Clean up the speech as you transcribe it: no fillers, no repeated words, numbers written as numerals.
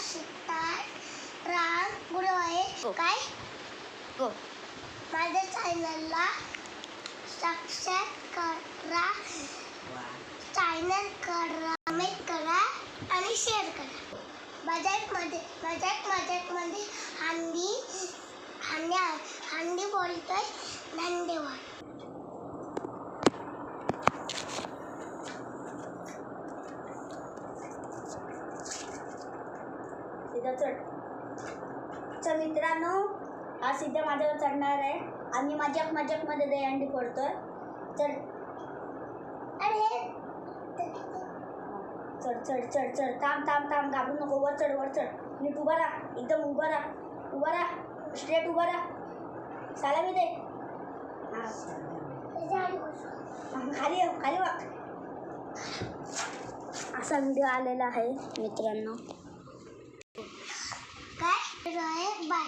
सीताराम गुरवे काय गो माझ्या चॅनलला सबस्क्राईब करा, कमेंट करा आणि शेअर करा. बजेटमध्ये हंडी बोलतोय. धन्यवाद. सिद्धा चढ. चल मित्रांनो, हा सिद्धा माझ्यावर चढणार आहे आणि मजाकमध्ये दहीहंडी फोडतोय. चढ. अरे चढ चढ चढ चढ. थांब घाबरू नको. वर चढ. नीट उभा राहा. एकदम उभा राहा. स्ट्रेट उभा राहा. सलामी दे. खाली वाक. असा व्हिडिओ आलेला आहे मित्रांनो. काय बाय.